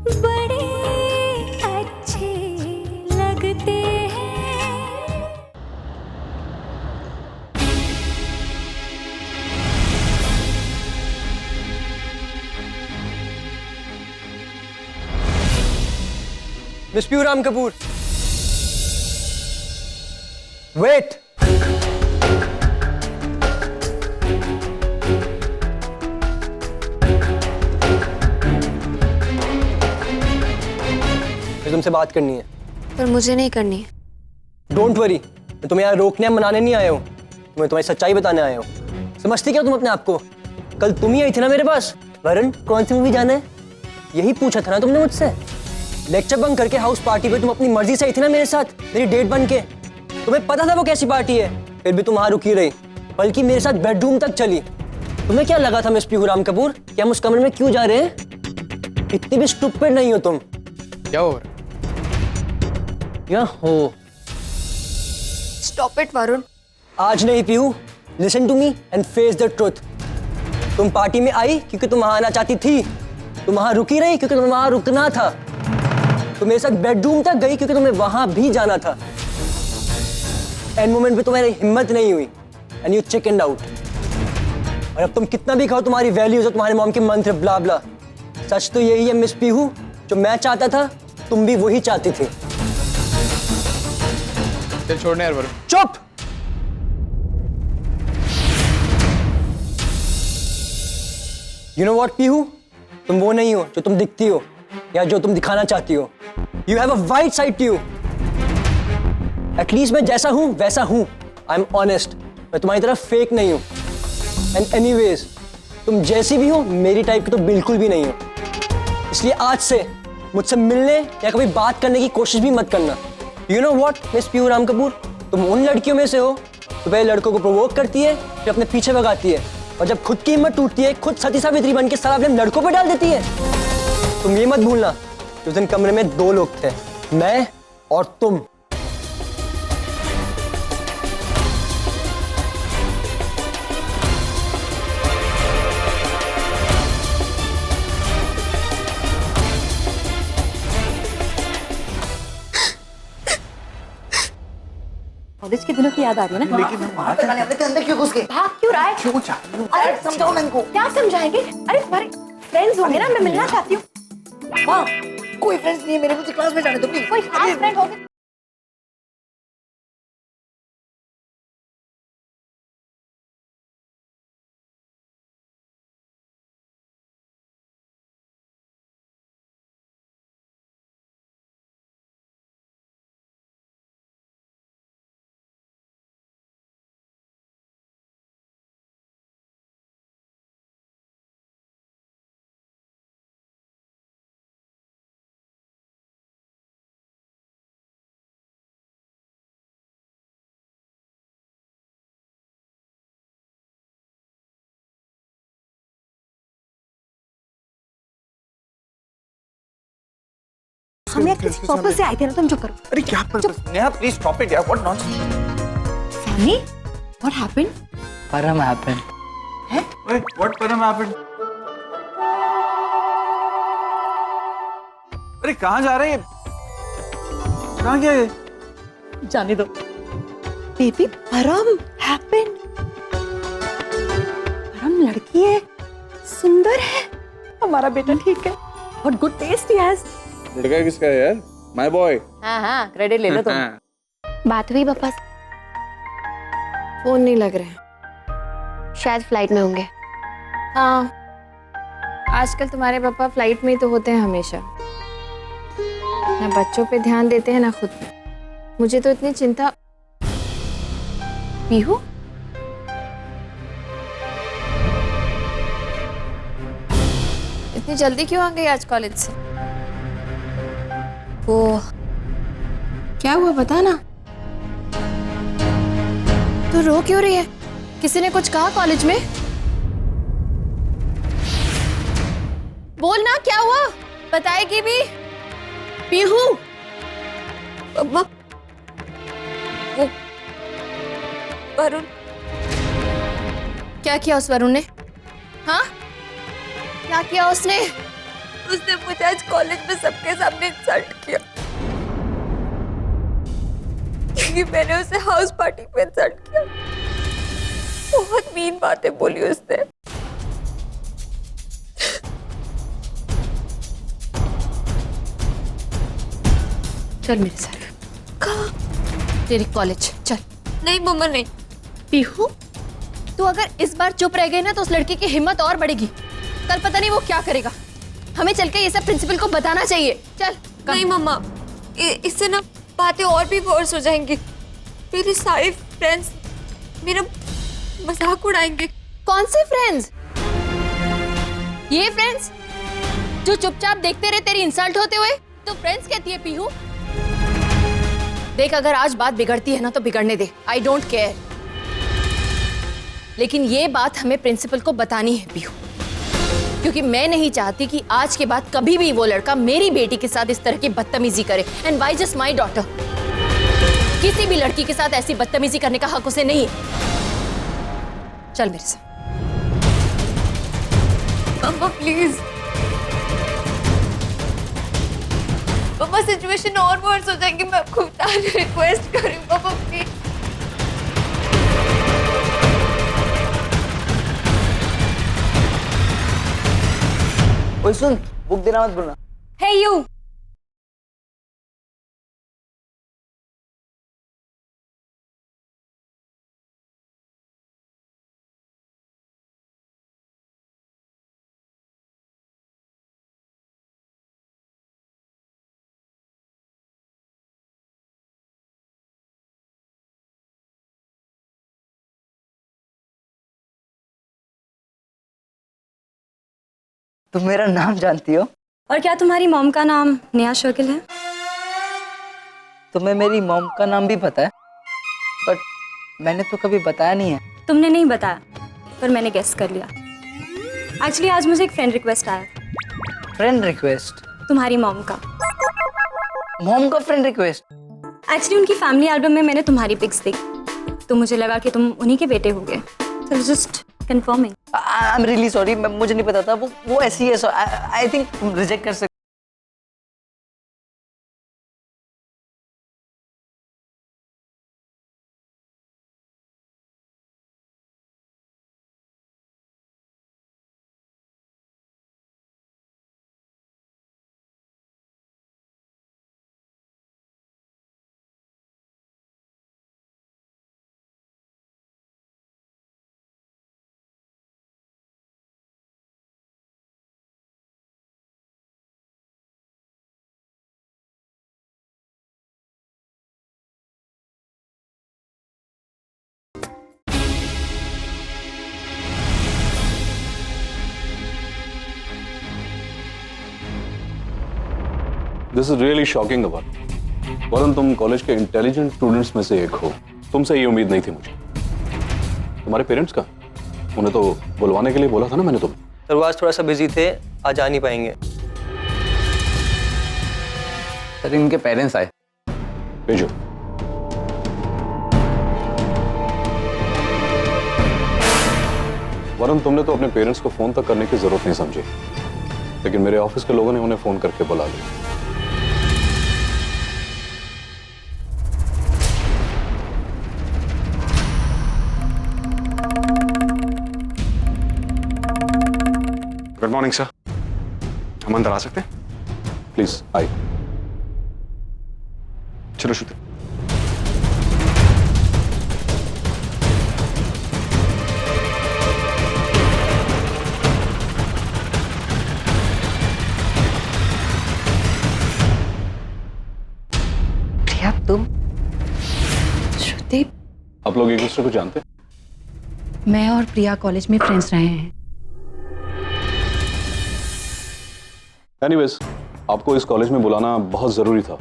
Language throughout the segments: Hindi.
बड़े अच्छे लगते हैं। Miss Pihu Ram Kapoor, wait. तुमसे बात करनी है। पर मुझे नहीं करनी है। डोंट वरी, मैं तुम्हें यहाँ रोकने मनाने नहीं आया हूँ, तुम्हें तुम्हारी सच्चाई बताने आया हूँ। समझती क्या तुम अपने आप को? कल तुम ही आई थी ना मेरे पास, वरुण कौन सी मूवी जाना है, यही पूछा था ना तुमने मुझसे। लेक्चर बंक करके हाउस पार्टी पे तुम अपनी मर्जी से आई थी ना मेरे साथ, मेरी डेट बन के। तुम्हें पता था वो कैसी पार्टी है, फिर भी तुम वहां रुकी रही, बल्कि मेरे साथ बेडरूम तक चली। तुम्हें क्या लगा था मिस पीहू राम कपूर कि हम उस कमरे में क्यों जा रहे हैं? इतनी भी स्टूपिड नहीं हो तुम। क्या हो रहा? या हो। Stop it Varun. आज नहीं Pihu, listen to me and face the truth. तुम पार्टी में आई क्योंकि तुम वहां आना चाहती थी, तुम वहां रुकी रही क्योंकि तुम्हें वहां रुकना था, तुम मेरे साथ बेडरूम तक गई क्योंकि तुम्हें वहां भी जाना था। एंड मोमेंट पे तुम्हारी हिम्मत नहीं हुई एंड यू चिकन आउट। और अब तुम कितना भी खाओ, तुम्हारी वैल्यूज और तुम्हारे मॉम के मंत्र ब्ला ब्ला, सच तो यही है मिस पीहू, जो मैं चाहता था तुम भी वही चाहती थी। चल छोड़ने यार वरुण। चुप। यू नो वॉट पीहू, तुम वो नहीं हो जो तुम दिखती हो या जो तुम दिखाना चाहती हो। You have a white side to you. At least मैं जैसा हूं वैसा हूं। आई एम ऑनेस्ट, मैं तुम्हारी तरह फेक नहीं हूं। एंड एनीवेज, तुम जैसी भी हो मेरी टाइप की तो बिल्कुल भी नहीं हो। इसलिए आज से मुझसे मिलने या कभी बात करने की कोशिश भी मत करना। You know what miss Pihu Ram Kapoor, तुम उन लड़कियों में से हो जो पहले लड़कों को प्रोवोक करती है, फिर अपने पीछे भगाती है, और जब खुद की हिम्मत टूटती है खुद सती सावित्री बन के सारा ब्लेम लड़कों पे डाल देती है। तुम ये मत भूलना, उस दिन कमरे में दो लोग थे, मैं और तुम। कॉलेज के दिनों की याद आ रही है ना? लेकिन हम बाहर चलाने अपने अंदर क्यों घुस गए? भाग क्यों रहा है? क्यों चाहती हूँ? अरे समझाओ ना इनको। क्या समझाएंगे? अरे तुम्हारे फ्रेंड्स होंगे ना, मैं मिलना चाहती हूँ। माँ, कोई फ्रेंड्स नहीं है मेरे, मुझे क्लास में जाने दो प्लीज। कोई खास फ्रेंड होंगे? हम यहाँ किसी पर्पस से आए थे ना, तुम चुप करो। अरे क्या purpose? Neha please stop it यार, what nonsense. Sammy, what happened? Param happened. Wait, what परम happened? अरे कहाँ जा रहे हैं? कहाँ गया ये? जाने दो। बेबी, परम हैपेंड। परम लड़की है, सुंदर है, हमारा बेटा ठीक है। What good taste he has. लड़का किसका है यार? My boy. हाँ, क्रेडिट ले लो तुम। बात हुई पापा से? फोन नहीं लग रहे, शायद फ्लाइट में होंगे। हाँ, आजकल तुम्हारे पापा फ्लाइट में ही तो होते हैं हमेशा, ना बच्चों पे ध्यान देते हैं ना खुद पे। मुझे तो इतनी चिंता। पीहू, इतनी जल्दी क्यों आ गई आज कॉलेज से? वो क्या हुआ बता ना। तू रो क्यों रही है? किसी ने कुछ कहा कॉलेज में? बोल ना, क्या हुआ? बताएगी भी? पीहू, वो वरुण। क्या किया उस वरुण ने? हाँ, क्या किया उसने? उसने मुझे आज कॉलेज में सबके सामने इंसल्ट किया क्योंकि मैंने उसे हाउस पार्टी पे इंसल्ट किया। बहुत मीन बातें बोली उसने। चल मेरे साथ। कहाँ? तेरे कॉलेज चल। नहीं मम्मा नहीं। पीहू, तू अगर इस बार चुप रह गई ना तो उस लड़के की हिम्मत और बढ़ेगी। कल पता नहीं वो क्या करेगा। हमें चल के ये सब प्रिंसिपल को बताना चाहिए। चल। नहीं मम्मा, इससे ना बातें और भी वर्स हो जाएंगी। मेरे सारे फ्रेंड्स मेरा मजाक उड़ाएंगे। कौन से फ्रेंड्स? ये फ्रेंड्स जो चुपचाप देखते रहे तेरी इंसल्ट होते हुए, तो फ्रेंड्स कहती है पीहू? देख, अगर आज बात बिगड़ती है ना तो बिगड़ने दे, आई डोंट केयर, लेकिन ये बात हमें प्रिंसिपल को बतानी है पीहू, क्योंकि मैं नहीं चाहती कि आज के बाद कभी भी वो लड़का मेरी बेटी के साथ इस तरह की बदतमीजी करे। And why just my daughter? किसी भी लड़की के साथ ऐसी बदतमीजी करने का हक उसे नहीं है। चल मेरे साथ। मम्मा प्लीज, मम्मा सिचुएशन और वर्स हो जाएगी। मैं आपको रिक्वेस्ट कर रही हूँ मम्मा प्लीज। ओए सुन, बुक देना मत भूलना। हे यू, तुम मेरा नाम जानती हो? और क्या तुम्हारी मॉम का नाम नेहा शोकिल है? तुम्हें मेरी मॉम का नाम भी पता है, बट मैंने तो कभी बताया नहीं है। तुमने नहीं बताया, पर मैंने गेस कर लिया। एक्चुअली आज मुझे एक फ्रेंड रिक्वेस्ट आया, फ्रेंड रिक्वेस्ट? तुम्हारी मॉम का। मॉम का फ्रेंड रिक्वेस्ट? एक्चुअली उनकी फैमिली एल्बम में मैंने तुम्हारी पिक्स देखी, तो मुझे लगा कि तुम उन्हीं के बेटे होगे। So just confirming. I'm really sorry, मुझे नहीं पता था। वो ऐसी है, I think तुम रिजेक्ट कर सकते। दिस इज रियली शॉकिंग अवर। वरुण, तुम कॉलेज के इंटेलिजेंट स्टूडेंट्स में से एक हो। तुमसे ये उम्मीद नहीं थी मुझे। तुम्हारे पेरेंट्स का? उन्हें तो बुलवाने के लिए बोला था ना मैंने तुम्हें। सर वो आज थोड़ा सा बिजी थे, आज आ नहीं पाएंगे। सर इनके पेरेंट्स आए। भेजो। वरुण, तुमने तो अपने पेरेंट्स को फोन तक करने की जरूरत नहीं समझी, लेकिन मेरे ऑफिस के लोगों ने उन्हें फोन करके बुला लिया। गुड मॉर्निंग सर, हम अंदर आ सकते हैं? Please I. चलो श्रुति। प्रिया तुम? श्रुति, आप लोग एक दूसरे को जानते हैं? मैं और प्रिया कॉलेज में फ्रेंड्स रहे हैं। एनीवेज, आपको इस कॉलेज में बुलाना बहुत जरूरी था,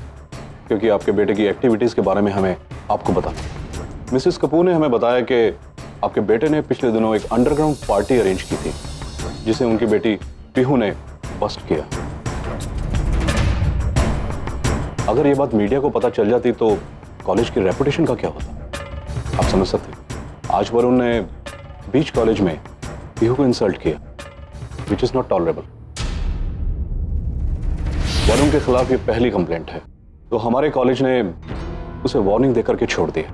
क्योंकि आपके बेटे की एक्टिविटीज के बारे में हमें आपको बताना। मिसेस कपूर ने हमें बताया कि आपके बेटे ने पिछले दिनों एक अंडरग्राउंड पार्टी अरेंज की थी, जिसे उनकी बेटी पीहू ने बस्ट किया। अगर ये बात मीडिया को पता चल जाती तो कॉलेज की रेपुटेशन का क्या होता, आप समझ सकते। आज वरुण ने बीच कॉलेज में पीहू को इंसल्ट किया, which is not tolerable. Varun के खिलाफ ये पहली कंप्लेंट है, तो हमारे कॉलेज ने उसे वार्निंग देकर के छोड़ दिया।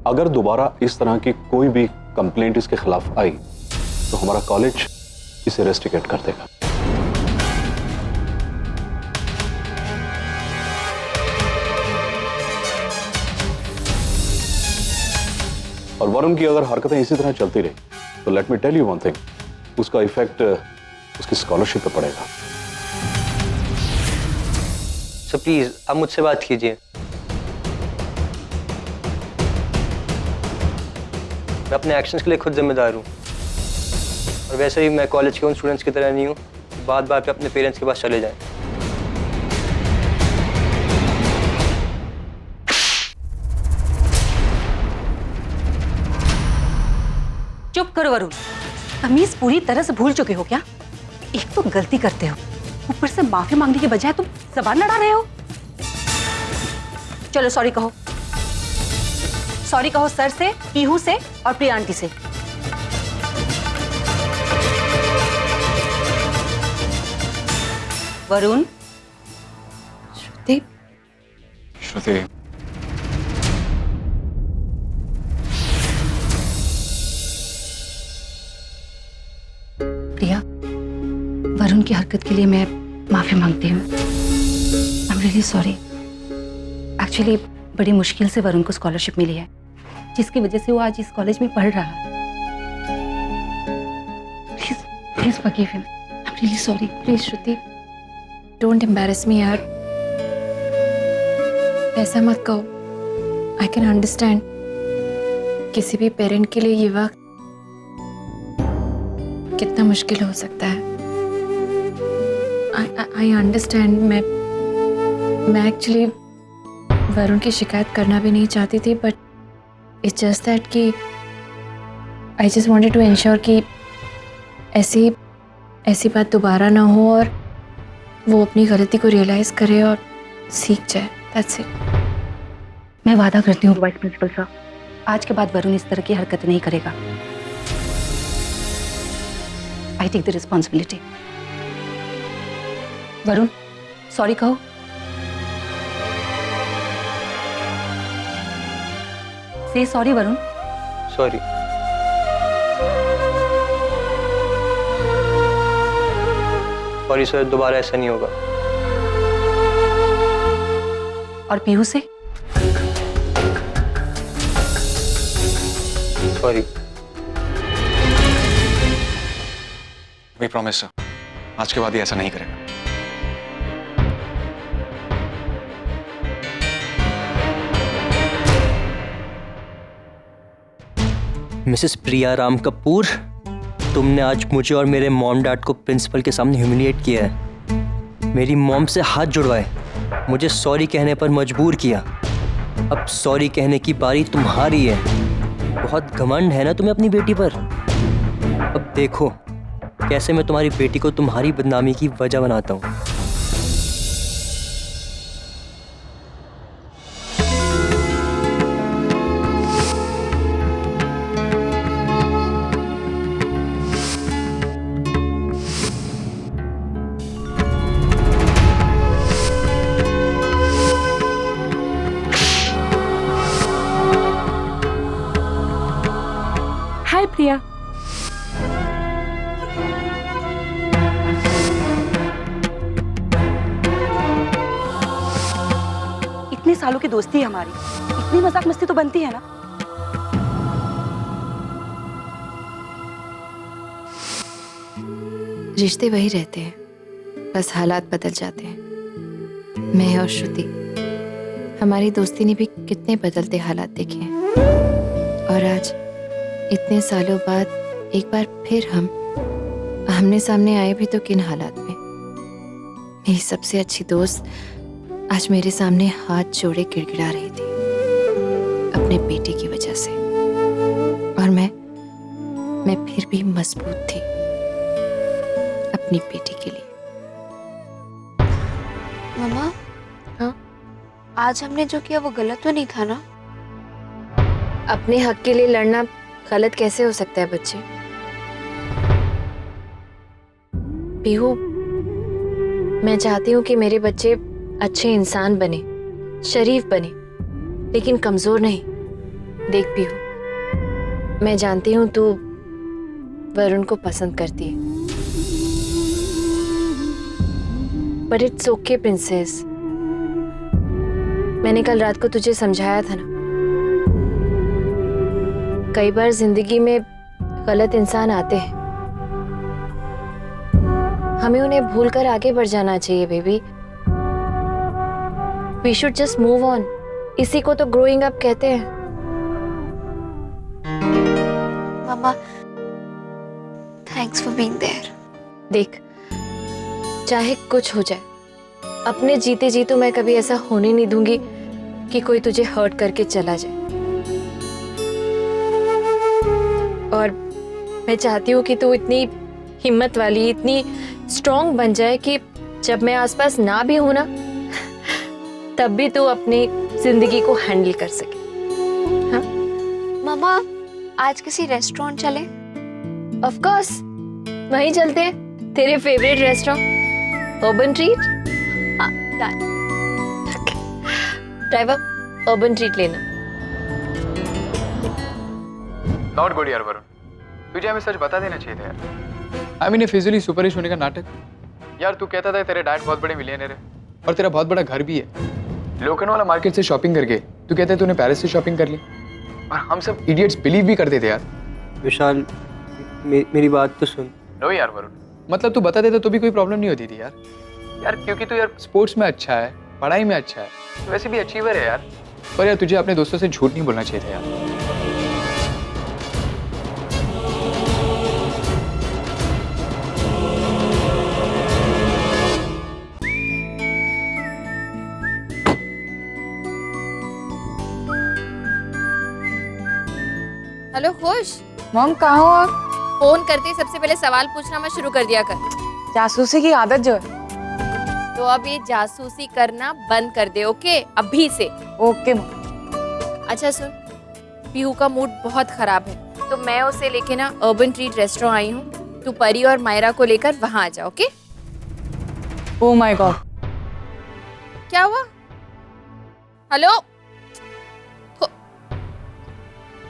अगर दोबारा इस तरह की कोई भी कंप्लेंट इसके खिलाफ आई तो हमारा कॉलेज इसे रेस्ट्रिकेट कर देगा। और वरुण की अगर हरकतें इसी तरह चलती रही तो let me tell you one thing, उसका इफेक्ट उसकी स्कॉलरशिप पे पड़ेगा। सो प्लीज आप मुझसे बात कीजिए। मैं अपने एक्शंस के लिए खुद जिम्मेदार हूँ, और वैसे भी मैं कॉलेज के उन स्टूडेंट्स की तरह नहीं हूँ बात बात पे अपने पेरेंट्स के पास चले जाएं। चुप करो वरुण, तमीज पूरी तरह से भूल चुके हो क्या? एक तो गलती करते हो, ऊपर से माफी मांगने के बजाय तुम जबान लड़ा रहे हो। चलो सॉरी कहो, सॉरी कहो सर से, पीहू से और प्रिया आंटी से। वरुण। श्रुति, श्रुति, प्रिया, वरुण की हरकत के लिए मैं माफी मांगती हूँ। आई एम रियली सॉरी। एक्चुअली बड़ी मुश्किल से वरुण को स्कॉलरशिप मिली है, जिसकी वजह से वो आज इस कॉलेज में पढ़ रहा है। Please please forgive him. I am really sorry. Please Shruti, don't embarrass me यार, ऐसा मत कहो। आई कैन अंडरस्टैंड, किसी भी पेरेंट के लिए ये वक्त कितना मुश्किल हो सकता है। I understand. मैं एक्चुअली वरुण की शिकायत करना भी नहीं चाहती थी, बट इट्स जस्ट दैट कि I just wanted to ensure कि ऐसी बात दोबारा ना हो और वो अपनी गलती को रियलाइज करे और सीख जाए। That's it. मैं वादा करती हूँ वाइस प्रिंसिपल साहब, आज के बाद वरुण इस तरह की हरकत नहीं करेगा। I take the responsibility. Varun, sorry कहो। से sorry Varun. Sorry. Sorry sir, दोबारा ऐसा नहीं होगा। और पीहू से? सॉरी। वी प्रॉमिस सर, आज के बाद ही ऐसा नहीं करेगा। मिसेस प्रिया राम कपूर, तुमने आज मुझे और मेरे मॉम डैड को प्रिंसिपल के सामने ह्यूमिलिएट किया है। मेरी मॉम से हाथ जुड़वाए, मुझे सॉरी कहने पर मजबूर किया। अब सॉरी कहने की बारी तुम्हारी है। बहुत घमंड है ना तुम्हें अपनी बेटी पर। अब देखो कैसे मैं तुम्हारी बेटी को तुम्हारी बदनामी की वजह बनाता हूँ। हाय प्रिया। इतने सालों की दोस्ती है हमारी, इतनी मजाक मस्ती तो बनती है ना। रिश्ते वही रहते हैं, बस हालात बदल जाते हैं। मैं और श्रुति, हमारी दोस्ती ने भी कितने बदलते हालात देखे हैं, और आज इतने सालों बाद एक बार फिर हम आमने सामने आए भी तो किन हालात में। मेरी सबसे अच्छी दोस्त आज मेरे सामने हाथ जोड़े गिड़गिड़ा रही थी अपने बेटे की वजह से, और मैं फिर भी मजबूत थी अपनी बेटी के लिए। मम्मा, हाँ? आज हमने जो किया वो गलत तो नहीं था ना? अपने हक के लिए लड़ना गलत कैसे हो सकता है बच्चे? पीहू, मैं चाहती हूँ कि मेरे बच्चे अच्छे इंसान बने, शरीफ बने, लेकिन कमजोर नहीं। देख पीहू, मैं जानती हूँ तू वरुण को पसंद करती है, बट इट्स ओके प्रिंसेस। मैंने कल रात को तुझे समझाया था ना, कई बार जिंदगी में गलत इंसान आते हैं, हमें उन्हें भूलकर आगे बढ़ जाना चाहिए baby. We should just move on. इसी को तो ग्रोइंग अप कहते हैं। मम्मा, थैंक्स फॉर बीइंग देयर। देख, चाहे कुछ हो जाए, अपने जीते जी तो मैं कभी ऐसा होने नहीं दूंगी कि कोई तुझे हर्ट करके चला जाए। और मैं चाहती हूँ कि तू इतनी हिम्मत वाली, इतनी स्ट्रॉन्ग बन जाए कि जब मैं आसपास ना भी हूं ना, तब भी तू अपनी जिंदगी को हैंडल कर सके। हाँ? मम्मा, आज किसी रेस्टोरेंट चले? ऑफ कोर्स, वहीं चलते हैं, तेरे फेवरेट रेस्टोरेंट अर्बन ट्रीट। हाँ, डन। ड्राइवर, अर्बन ट्रीट लेना। नॉट गुड यार वरुण, तुझे हमें सच बता देना चाहिए था यार। आई मीन, फिजिकली सुपरहिट होने का नाटक। यार तू कहता था तेरे डैड बहुत बड़े मिलियनेयर है और तेरा बहुत बड़ा घर भी है। लोखंडवाला मार्केट से शॉपिंग करके तू कहता है तूने पेरिस से शॉपिंग कर ली, और हम सब इडियट्स बिलीव भी करते थे यार। विशाल, मेरी बात तो सुन। नो यार वरुण, मतलब तू बता देता तो भी कोई प्रॉब्लम नहीं होती थी यार। यार क्योंकि तू यार स्पोर्ट्स में अच्छा है, पढ़ाई में अच्छा है, तो वैसे भी अचीवर है यार। पर यार तुझे अपने दोस्तों से झूठ नहीं बोलना चाहिए था यार। हेलो खुश, मॉम कहाँ हो आप? फोन करते ही सबसे पहले सवाल पूछना मत शुरू कर दिया कर। जासूसी की आदत जो है। तो अब ये जासूसी करना बंद कर दे, ओके? अभी से। Okay mom. अच्छा सुन, पीहू का मूड बहुत खराब है, तो मैं उसे लेके ना अर्बन ट्रीट रेस्टोरेंट आई हूँ। तू परी और मायरा को लेकर वहां आ जा, ओके? ओह माय गॉड, क्या हुआ? हेलो,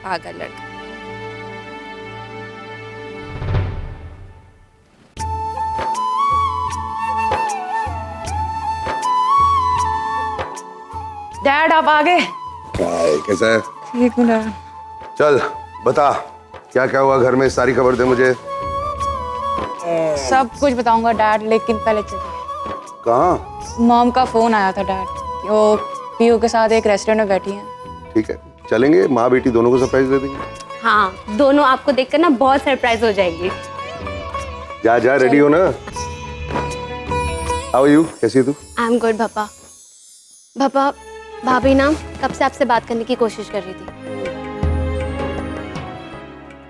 पागल लड़का। डैड आप आ गए? कैसा है? ठीक हूँ डैड। चल बता, क्या क्या हुआ घर में, सारी खबर दे मुझे। सब कुछ बताऊंगा डैड, लेकिन पहले चलिए। कहाँ? मॉम का फोन आया था डैड, वो पीयू के साथ एक रेस्टोरेंट में बैठी हैं। ठीक है, चलेंगे, माँ बेटी दोनों को सरप्राइज दे देंगे। हाँ, दोनों आपको देखकर ना बहुत सरप्राइज हो जाएंगी। जा जा, रेडी हो ना? How are you? कैसी है तू? आई एम गुड पापा। पापा, भाभी ना कब से आपसे बात करने की कोशिश कर रही थी।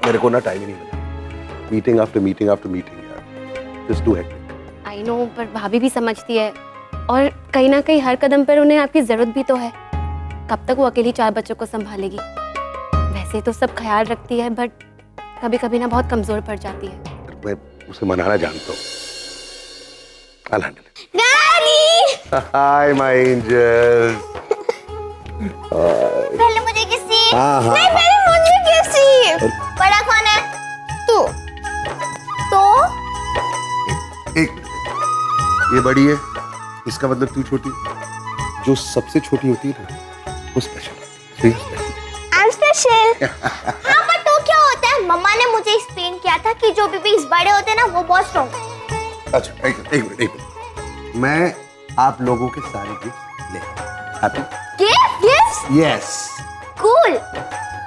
मेरे को ना टाइम ही नहीं मिला, meeting after meeting after meeting यार, just too hectic. I know, पर भाभी भी समझती है, और कहीं ना कहीं हर कदम पर उन्हें आपकी जरूरत भी तो है। कब तक वो अकेली 4 बच्चों को संभालेगी? वैसे तो सब ख्याल रखती है, बट कभी कभी ना बहुत कमजोर पड़ जाती है। मैं उसे मनाना जानता हूँ। I'll handle it. Daddy! Hi my angel. पहले मुझे किसी। हाँ हाँ। नहीं, पहले मुझे किसी। बड़ा कौन है? तू। तो? एक, ये बड़ी है, इसका मतलब तू छोटी। जो सबसे छोटी होती है ना, वो स्पेशल। I'm special. हाँ, पर तो क्या होता है? मम्मा ने मुझे एक्सप्लेन किया था कि जो बेबीज बड़े होते हैं ना, वो बहुत स्ट्रॉन्ग है। अच्छा, एक मिनट। मैं आप लोगों के सारे गिफ्ट ले हैप्पी? गिफ्ट्स? यस। कूल।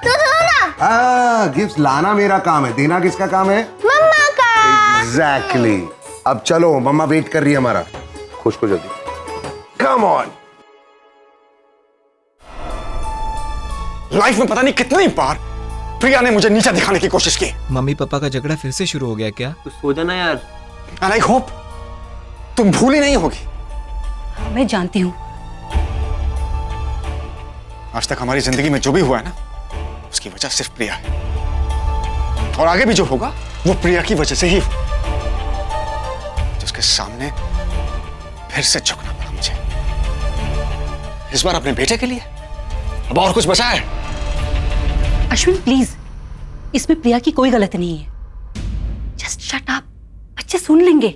तो दो ना। हाँ, गिफ्ट लाना मेरा काम है, देना किसका काम है? मम्मा का। एग्जैक्टली। अब चलो, मम्मा वेट कर रही है हमारा। खुश को जल्दी। Come on. लाइफ में पता नहीं कितनी बार प्रिया ने मुझे नीचा दिखाने की कोशिश की। मम्मी पापा का झगड़ा फिर से शुरू हो गया क्या? तू सो जाना यार। And I hope तुम भूली नहीं होगी। मैं जानती हूँ। आज तक हमारी जिंदगी में जो भी हुआ है ना, उसकी वजह सिर्फ प्रिया है, और आगे भी जो होगा वो प्रिया की वजह से ही। जिसके सामने फिर से झुकना पड़ा मुझे, इस बार अपने बेटे के लिए। अब और कुछ बचा है? अश्विन प्लीज, इसमें प्रिया की कोई गलती नहीं है। जस्ट शट अप, बच्चे सुन लेंगे।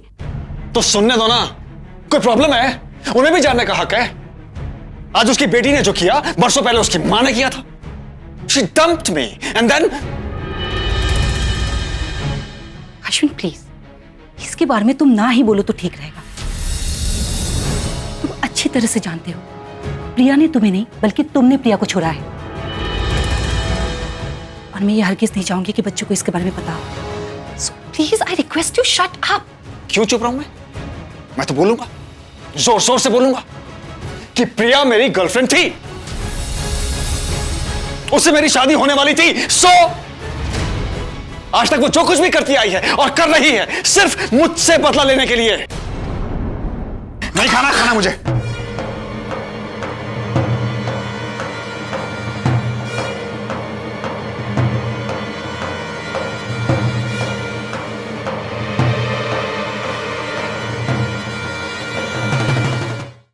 तो सुनने दो ना, कोई प्रॉब्लम है? उन्हें भी जानने का हक है। आज उसकी बेटी ने जो किया, बरसों पहले उसकी मां ने किया था। She dumped me and then Ashwin please, इसके बारे में तुम ना ही बोलो तो ठीक रहेगा। तुम अच्छी तरह से जानते हो प्रिया ने तुम्हें नहीं बल्कि तुमने प्रिया को छोड़ा है, और मैं ये हरगिज नहीं चाहूंगी कि बच्चों को इसके बारे में पता हो। So please I request you shut up. क्यों चुप रहूं मैं तो बोलूंगा, जोर जोर से बोलूंगा कि प्रिया मेरी गर्लफ्रेंड थी, उससे मेरी शादी होने वाली थी। सो आज तक वो जो कुछ भी करती आई है और कर रही है, सिर्फ मुझसे बदला लेने के लिए। नहीं खाना मुझे।